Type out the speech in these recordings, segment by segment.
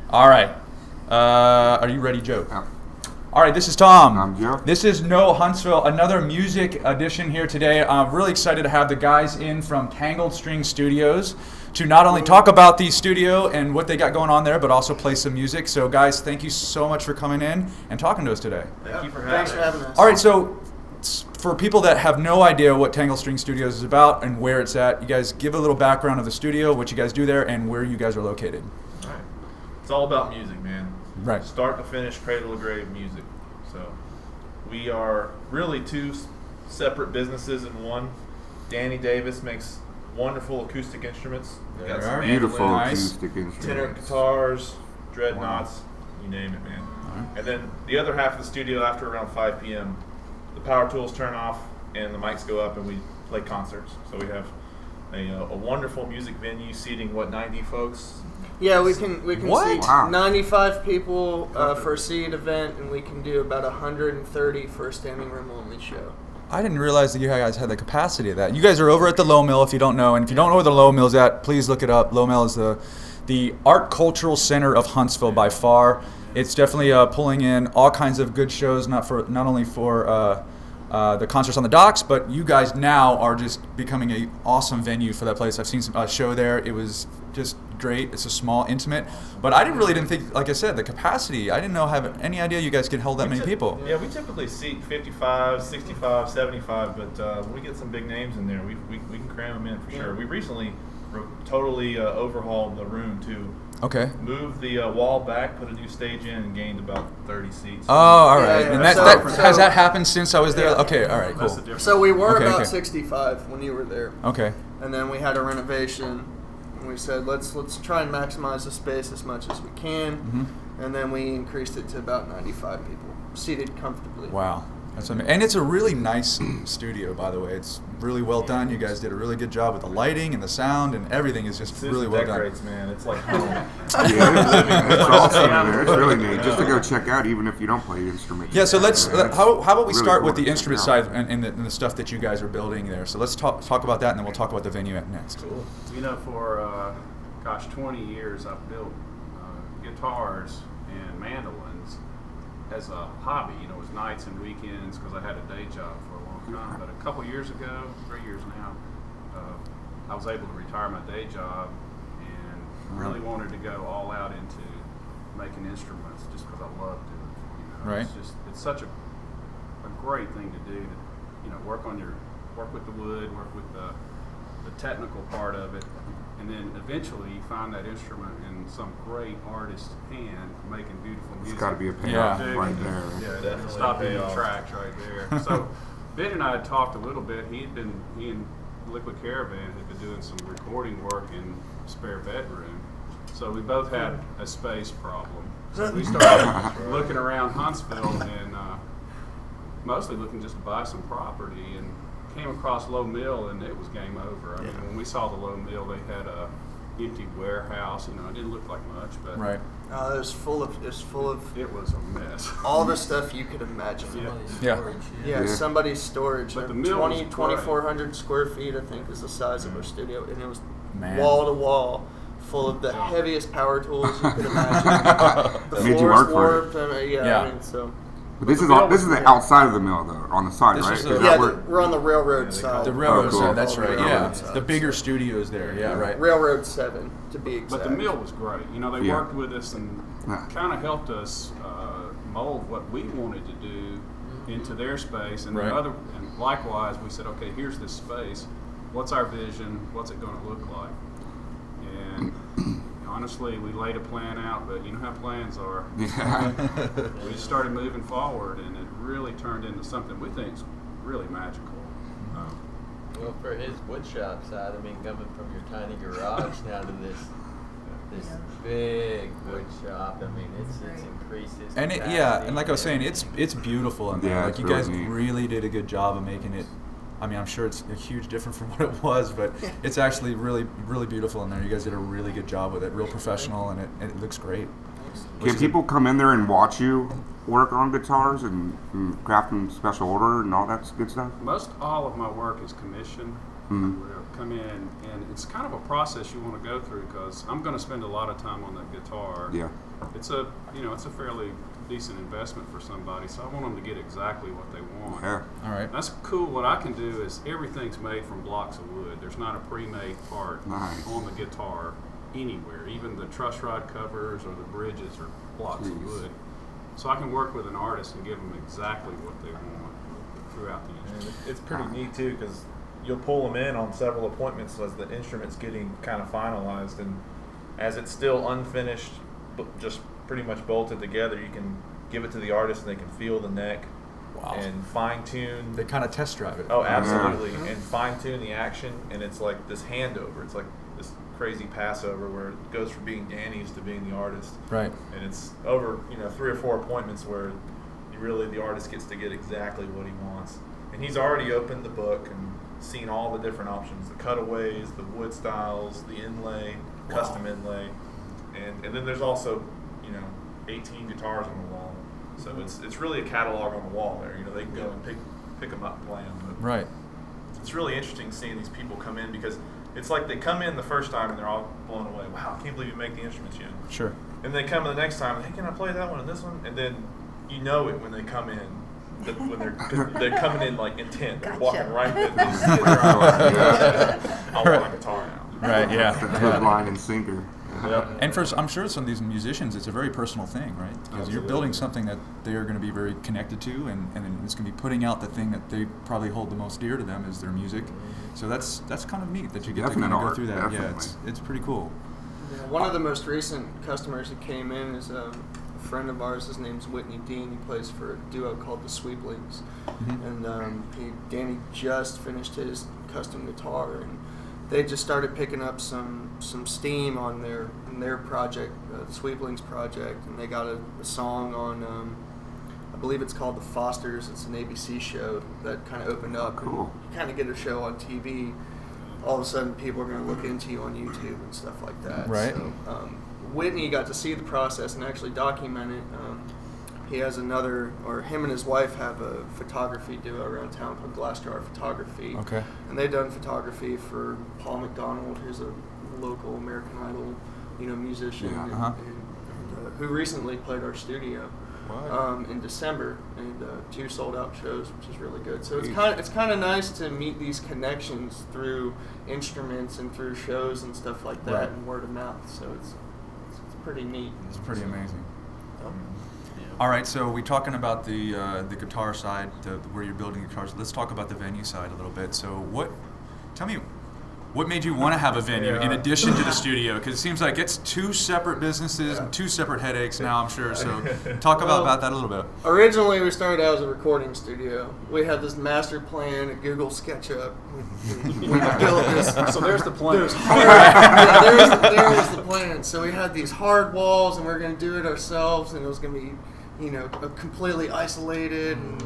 All right. Are you ready, Joe? Yeah. All right, this is Tom. I'm Joe. This is No Huntsville, another music edition here today. I'm really excited to have the guys in from Tangled String Studios to not only talk about the studio and what they got going on there, but also play some music. So, guys, thank you so much for coming in and talking to us today. Thank you for Thanks for having having us. All right, so for people that have no idea what Tangled String Studios is about and where it's at, you guys give a little background of the studio, what you guys do there, and where you guys are located. All right. It's all about music, man. Right. Start to finish, cradle to grave music. So we are really two separate businesses in one. Danny Davis makes wonderful acoustic instruments. There Got are. some Beautiful mandolins, acoustic instruments. tenor guitars, dreadnoughts, you name it, man. right. And then the other half of the studio, after around 5 p.m., the power tools turn off and the mics go up and we play concerts. So we have a wonderful music venue seating, 90 folks? Yeah, we can What? seat Wow. 95 people for a seated event, and we can do about 130 for a standing room only show. I didn't realize that you guys had the capacity of that. You guys are over at the Low Mill, if you don't know. And if you don't know where the Low Mill is at, please look it up. Low Mill is the art cultural center of Huntsville by far. It's definitely pulling in all kinds of good shows, not only for the concerts on the docks, but you guys now are just becoming an awesome venue for that place. I've seen a show there. It was just great. It's a small, intimate. But I didn't think, like I said, the capacity. I didn't have any idea you guys could hold that many people. Yeah, we typically seat 55, 65, 75, but when we get some big names in there, we can cram them in for sure. We recently totally overhauled the room too. Okay. Moved the wall back, put a new stage in, and gained about 30 seats. Oh, all right. Yeah, And yeah. has that happened since I was there? Yeah. Okay, all right, cool. That's the difference. So we were Okay, about okay. 65 when you were there, Okay. and then we had a renovation. And we said let's try and maximize the space as much as we can, and then we increased it to about 95 people seated comfortably. Wow. That's amazing. And it's a really nice studio, by the way. It's really well done. You guys did a really good job with the lighting and the sound, and everything is just Susan really well done. decorates, man. It's like home. Yeah, it's awesome there. It's really neat. Just to go check out, even if you don't play instruments. Yeah, so let's. How about we really start cool with to the check instrument out. side and the stuff that you guys are building there. So let's talk about that, and then we'll talk about the venue next. Cool. You know, for 20 years, I've built guitars and mandolins as a hobby. You know, it was nights and weekends because I had a day job for a long time. But a couple years ago, 3 years now, I was able to retire my day job and really wanted to go all out into making instruments just because I loved it. You know, Right. It's such a great thing to do. To, you know, work with the wood, work with the technical part of it. And then eventually you find that instrument in some great artist's hand making beautiful music. It's got to be a payoff Yeah. right there. Yeah, Definitely stop a any payoff. tracks right there. So Ben and I had talked a little bit. He and Liquid Caravan had been doing some recording work in a spare bedroom. So we both had a space problem. So we started looking around Huntsville and mostly looking just to buy some property, and came across Low Mill, and it was game over. I mean, when we saw the Low Mill, they had a empty warehouse. You know, it didn't look like much, but Right. It was full of it was a mess. all the stuff you could imagine. Yeah. Yeah, somebody's storage. But the mill was great. 2,400 square feet, I think, is the size of our studio, and it was Man. wall to wall, full of the heaviest power tools you could imagine. The Made you floor's work for it. warped. I Yeah. mean, so But this is mill this is was the cool. outside of the mill though, on the side, This right? is the- Is yeah, that where- we're on the railroad they call side. The railroad cool. side, that's right. Railroad Yeah. side. The bigger studios there. Yeah, right. Railroad 7, to be exact. But the mill was great. You know, they Yeah. worked with us and Yeah. kind of helped us mold what we wanted to do into their space. And Right. and likewise, we said, okay, here's this space. What's our vision? What's it going to look like? And honestly, we laid a plan out, but you know how plans are. Yeah. We just started moving forward, and it really turned into something we think is really magical. Well, for his wood shop side, I mean, coming from your tiny garage now to this big wood shop, I mean, it's increased its And capacity and like I was saying, it's beautiful in there. Yeah, like it's you really guys neat. really did a good job of making it. I mean, I'm sure it's a huge difference from what it was, but it's actually really, really beautiful in there. You guys did a really good job with it, real professional, and it looks great. Can people come in there and watch you work on guitars and craft them special order and all that good stuff? Most all of my work is commissioned. Whatever, come in, and it's kind of a process you want to go through because I'm going to spend a lot of time on that guitar. Yeah. It's a fairly decent investment for somebody, so I want them to get exactly what they want. Fair. All right. That's cool. What I can do is everything's made from blocks of wood. There's not a pre-made part Nice. on the guitar anywhere. Even the truss rod covers or the bridges are blocks of wood. So I can work with an artist and give them exactly what they want throughout the And instrument. it's pretty neat too because you'll pull them in on several appointments as the instrument's getting kind of finalized, and as it's still unfinished, but just pretty much bolted together, you can give it to the artist and they can feel the neck and fine tune. They kind of test drive it. Oh, absolutely, and fine tune the action, and it's like this handover. It's like this crazy passover where it goes from being Danny's to being the artist. Right. And it's over 3 or 4 appointments where the artist gets to get exactly what he wants. And he's already opened the book and seen all the different options, the cutaways, the wood styles, the inlay, custom inlay. And then there's also, 18 guitars on the wall. So it's really a catalog on the wall there. They can go and pick them up and play them. But Right. it's really interesting seeing these people come in because it's like they come in the first time and they're all blown away. Wow, I can't believe you make the instruments yet. Sure. And they come the next time, hey, can I play that one and this one? And then you know it when they come in. When they're coming in like intent, they're walking right in. I want a guitar now. Right. Yeah. Hook, line, and sinker. Yep. And I'm sure some of these musicians, it's a very personal thing, right? Because you're building something that they are going to be very connected to, and it's going to be putting out the thing that they probably hold the most dear to them is their music. So that's kind of neat that you get to kind of go through that. Definitely. Yeah, it's pretty cool. Yeah, one of the most recent customers that came in is a friend of ours. His name's Whitney Dean. He plays for a duo called the Sweeplings. And Danny just finished his custom guitar, and they just started picking up some steam on their project, the Sweeplings project, and they got a song on, I believe it's called The Fosters. It's an ABC show that kind of opened up. Cool. You kind of get a show on TV. All of a sudden, people are going to look into you on YouTube and stuff like that. Right. So, Whitney got to see the process and actually document it. He has him and his wife have a photography duo around town called Glass Jar Photography. Okay. And they've done photography for Paul McDonald, who's a local American Idol, musician, Yeah. and who recently played our studio in December, and 2 sold-out shows, which is really good. So it's kind of nice to meet these connections through instruments and through shows and stuff like that, Right. and word of mouth. So it's pretty neat. It's pretty amazing. All right, so we're talking about the guitar side, where you're building guitars. Let's talk about the venue side a little bit. So tell me, what made you want to have a venue in addition to the studio? Because it seems like it's 2 separate businesses and 2 separate headaches now, I'm sure. So talk about that a little bit. Originally, we started out as a recording studio. We had this master plan at Google SketchUp. We built this. So there's the plan. There was the plan. So we had these hard walls, and we were going to do it ourselves, and it was going to be, completely isolated, and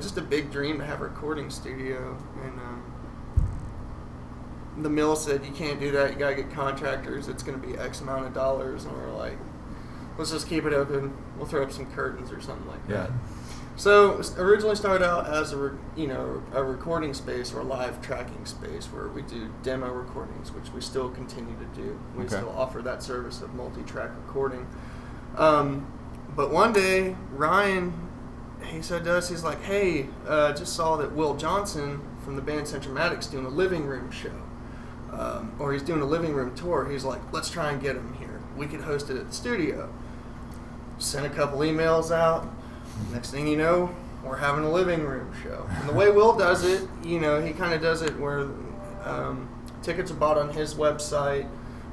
just a big dream to have a recording studio. And the mill said, you can't do that, you gotta get contractors, it's gonna be X amount of dollars. And we're like, let's just keep it open, we'll throw up some curtains or something like that. So originally started out as a recording space or a live tracking space where we do demo recordings, which we still continue to do. We still offer that service of multi-track recording. But one day, Ryan, he said to us, he's like, hey, just saw that Will Johnson from the band Centromatic's doing a living room show. Or he's doing a living room tour. He's like, let's try and get him here. We could host it at the studio. Sent a couple emails out. Next thing you know, we're having a living room show. And the way Will does it, he kind of does it where tickets are bought on his website.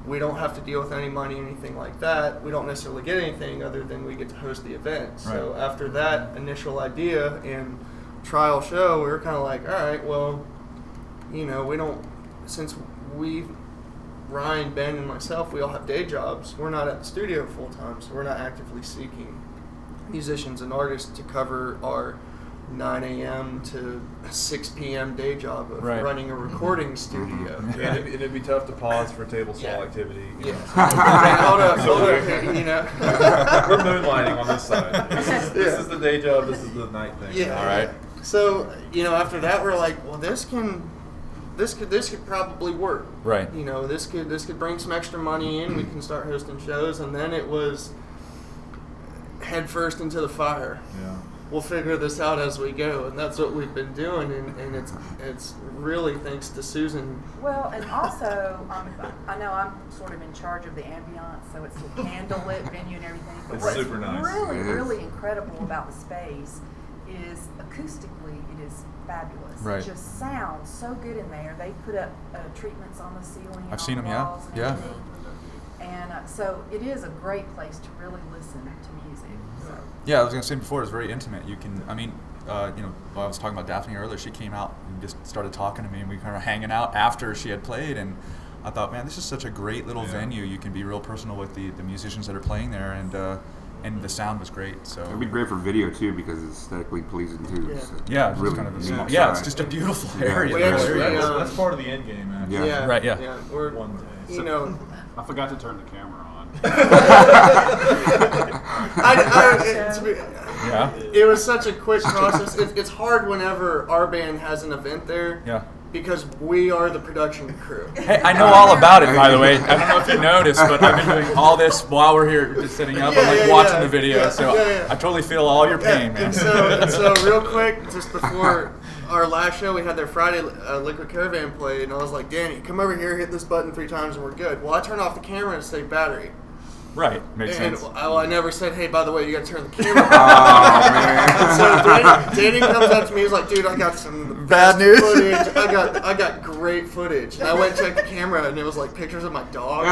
We don't have to deal with any money, anything like that. We don't necessarily get anything other than we get to host the event. Right. So after that initial idea and trial show, we were kind of like, all right, well, we don't, since Ryan, Ben, and myself, we all have day jobs. We're not at the studio full time, so we're not actively seeking musicians and artists to cover our 9 a.m. to 6 p.m. day job of running a recording studio. Yeah, it'd be tough to pause for table saw activity. Yeah. Hold up. We're moonlighting on this side. This is the day job. This is the night thing. Yeah. All right. So, after that, we're like, well, this could probably work. Right. This could bring some extra money in. We can start hosting shows, and then it was head first into the fire. Yeah. We'll figure this out as we go, and that's what we've been doing, and it's really thanks to Susan. Well, and also, I know I'm sort of in charge of the ambiance, so it's a candlelit venue and everything. But It's what's super nice. really, It is. really incredible about the space is acoustically, it is fabulous. Right. It just sounds so good in there. They put up treatments on the ceiling and I've seen on the them, yeah. walls and Yeah. everything. And so it is a great place to really listen to music. So. Yeah, I was gonna say before, it's very intimate. You can, I was talking about Daphne earlier. She came out and just started talking to me, and we kind of hanging out after she had played. And I thought, man, this is such a great little venue. You can be real personal with the musicians that are playing there, and the sound was great. So It'd be great for video too because it's aesthetically pleasing too. Yeah. So yeah, it's really just kind of a neat small, side. it's just a beautiful Yeah. area. We the whole actually, area. That's part of the end game, man. Yeah. Right, yeah. We're One day. I forgot to turn the camera on. Yeah. It was such a quick process. It's hard whenever our band has an event there. Yeah. Because we are the production crew. Hey, I know all about it, by the way. I don't know if you noticed, but I've been doing all this while we're here, just sitting up. I'm like watching the video, so I totally feel all your pain, man. And so real quick, just before our last show, we had their Friday Liquid Caravan play, and I was like, Danny, come over here, hit this button 3 times, and we're good. Well, I turned off the camera and save battery. Right, makes And sense. I never said, hey, by the way, you got to turn the camera Oh off. man. So Danny comes up to me, he's like, dude, I got some Bad news. footage. I got great footage. And I went and checked the camera, and it was like pictures of my dog.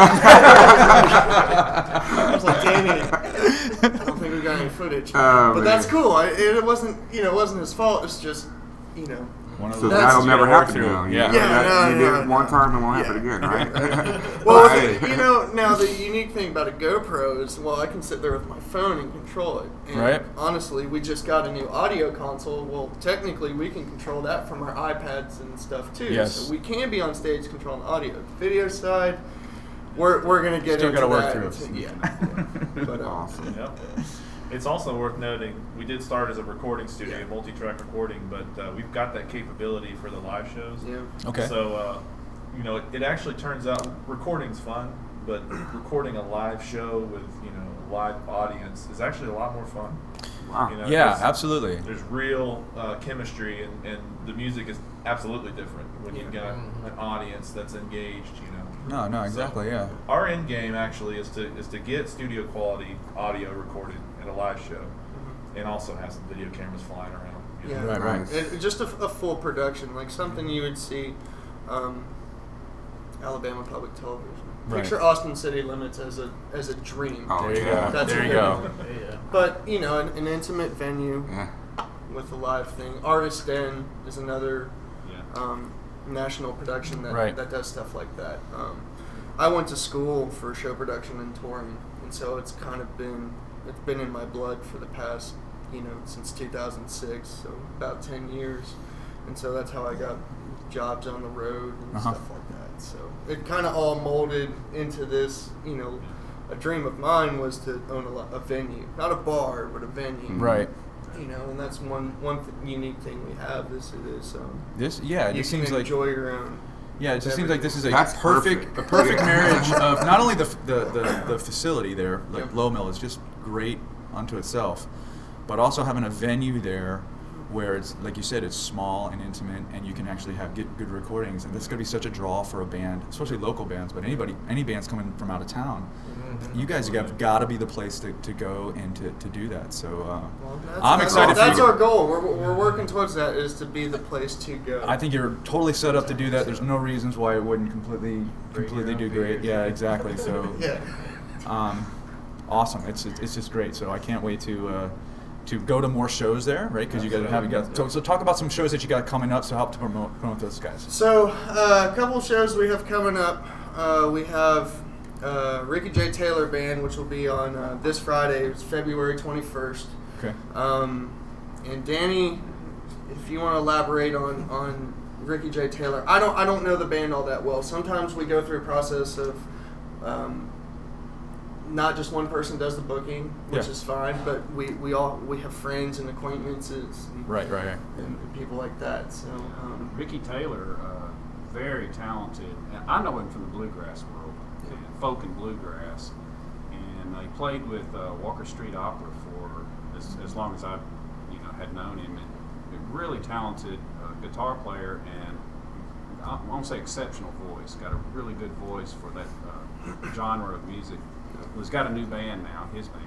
I was like, Danny, I don't think we got any footage. Oh, But that's man. cool. It wasn't his fault. It's just, One of So those that'll you never gotta work happen through. now. Yeah. You did it No. one time, it won't happen Yeah. again, right? Well, Hey. now the unique thing about a GoPro is, I can sit there with my phone and control it. And Right. honestly, we just got a new audio console. Well, technically, we can control that from our iPads and stuff too. Yes. So we can be on stage controlling audio. The video side, we're gonna get Still into gotta work that. through it. Yeah. But Awesome. Yep. It's also worth noting, we did start as a recording studio, multi-track recording, but we've got that capability for the live shows. yeah. Okay. So, it actually turns out recording's fun, but recording a live show with, a live audience is actually a lot more fun. Wow. Yeah, 'cause absolutely. There's real chemistry, and the music is absolutely different when you've got an audience that's engaged, No, So, exactly, yeah. Our end game actually is to get studio quality audio recorded at a live show, and also have some video cameras flying around. Yeah. Right, right. Nice. And just a full production, like something you would see Alabama Public Television. Right. Picture Austin City Limits as a dream. Oh, There you yeah. go. That's There what you they go. Yeah. But, an intimate venue Yeah. with a live thing. Artist Den is another Yeah. national production that, Right. that does stuff like that. I went to school for show production and touring, and so it's been in my blood for the past, since 2006, so about 10 years. And so that's how I got jobs on the road and Uh-huh. stuff like that. So it kind of all molded into this, a dream of mine was to own a venue, not a bar, but a venue. Right. And that's one unique thing we have. It is It you just can seems like enjoy your own. yeah, it just seems like this is a That's perfect perfect. marriage of not only the facility there, like Yep. Low Mill is just great unto itself, but also having a venue there where it's like you said, it's small and intimate, and you can actually get good recordings, and that's going to be such a draw for a band, especially local bands, but any bands coming from out of town. You guys have got to be the place to go and to do that. So I'm excited for That's you. our goal. We're working towards that, is to be the place to go. I think you're totally set up to do that. There's no reasons why it wouldn't completely do great. Yeah, exactly. So yeah. awesome. It's just great. So I can't wait to go to more shows there, right? Because you guys got. So talk about some shows that you got coming up. So help to promote those guys. So a couple of shows we have coming up. We have Ricky J. Taylor Band, which will be on this Friday. It's February 21st. Okay. And Danny, if you want to elaborate on Ricky J. Taylor, I don't know the band all that well. Sometimes we go through a process of not just one person does the booking, which Yeah. is fine, but we have friends and acquaintances and, Right. and people like that. So Ricky Taylor, very talented. And I know him from the bluegrass world, and folk and bluegrass. And he played with Walker Street Opera for as long as I, had known him. And a really talented guitar player, and I won't say exceptional voice. Got a really good voice for that genre of music. He's got a new band now, his band,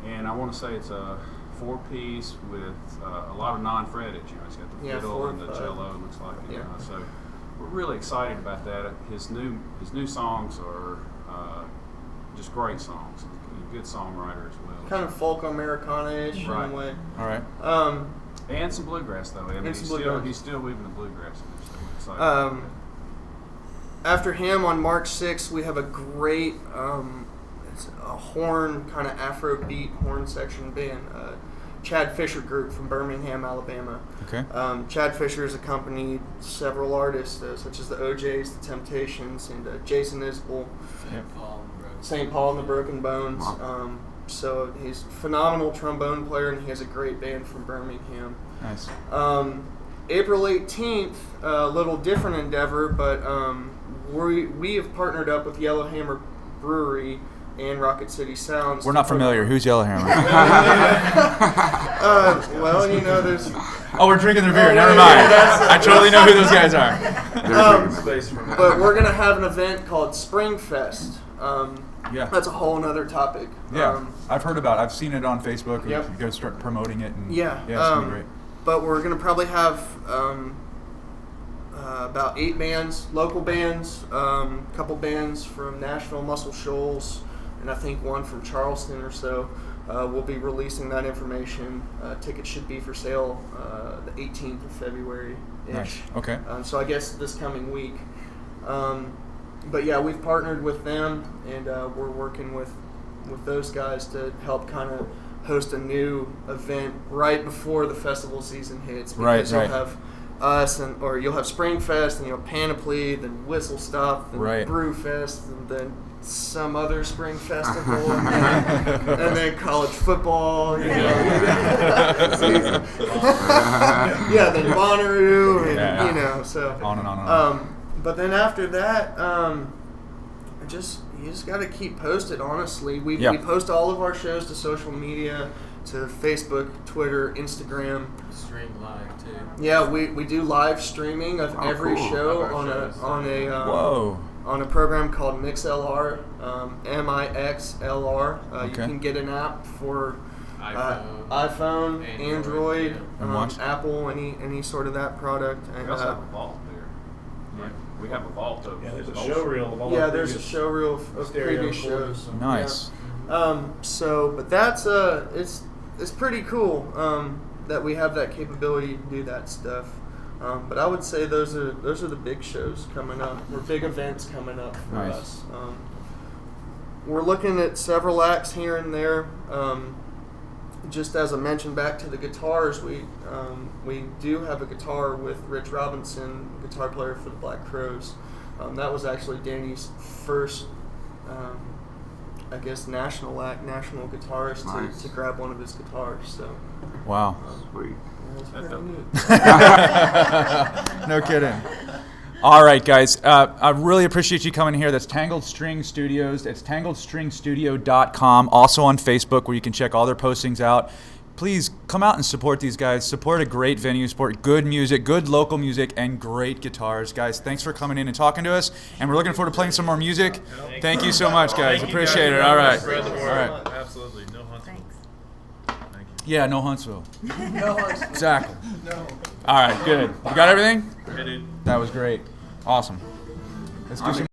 and I want to say it's a 4-piece with a lot of non-fretted. He's got the fiddle and the cello. It looks like it. So we're really excited about that. His new songs are just great songs. Good songwriter as well. kind of folk Americana-ish in Right. a way. All right. And some bluegrass though. I mean, And some bluegrass. he's still weaving the bluegrass. In there, so we're excited about that. After him, on March 6th, we have a great it's a horn, kind of Afrobeat horn section band, Chad Fisher Group from Birmingham, Alabama. Okay. Chad Fisher has accompanied several artists, such as the OJs, the Temptations, and Jason Isbell, St. Paul and the Broken Bones. Wow. So he's a phenomenal trombone player, and he has a great band from Birmingham. Nice. April 18th, a little different endeavor, but we have partnered up with Yellowhammer Brewery and Rocket City Sounds. We're not familiar. Who's Yellowhammer? Well, there's... Oh, we're drinking their beer. Oh, Never yeah, mind. that's- I totally know who those guys are. Space from that. But we're going to have an event called Spring Fest. Yeah. That's a whole nother topic. Yeah. I've heard about it. I've seen it on Facebook. Yep. You guys start promoting it. And Yeah. Yeah, it's going to be great. But we're going to probably have about 8 bands, local bands, a couple bands from Nashville, Muscle Shoals, and I think one from Charleston or so. We'll be releasing that information. Tickets should be for sale the 18th of February. Nice. Okay. So I guess this coming week. But yeah, we've partnered with them, and we're working with those guys to help kind of host a new event right before the festival season hits. Because Right. you'll have us, or you'll have Spring Fest, and Panoply, then Whistle Stop, then Right. Brew Fest, and then some other spring festival, and then college football. Yeah, then Bonnaroo, and Yeah. so On and on and on. but then after that, you just got to keep posted. Honestly, we post all of our shows to social media, to Facebook, Twitter, Instagram. Stream live too. Yeah, we do live streaming of every cool. show Of our shows. Whoa. on a program called MixLR, MixLR. You Okay. can get an app for Android, iPhone, Android, yeah. And watch. Apple, any sort of that product. And, We also have a vault there. We have a vault of There's a show reel of all yeah, the there's a previous show reel of stereo previous recordings. shows. Nice. But that's it's pretty cool that we have that capability to do that stuff. But I would say those are the big shows coming up, or big events coming up for Nice. us. We're looking at several acts here and there. Just as I mentioned, back to the guitars, we do have a guitar with Rich Robinson, guitar player for the Black Crowes. That was actually Danny's first, I guess, national guitarist Nice. to grab one of his guitars. So Wow. Sweet. that's That's pretty dope. neat. No kidding. All right, guys. I really appreciate you coming here. That's Tangled String Studios. It's tangledstringstudio.com. Also on Facebook, where you can check all their postings out. Please come out and support these guys. Support a great venue. Support good music, good local music, and great guitars. Guys, thanks for coming in and talking to us. And we're looking forward to playing some more music. Thank you so much, guys. Thank you Appreciate guys. it. All right. Spread the All word. right. Absolutely. No Huntsville. Thanks. Thank you. Yeah, no Huntsville. No, Exactly. All right, good. You got everything? Hey, dude. That was great. Awesome. Let's do some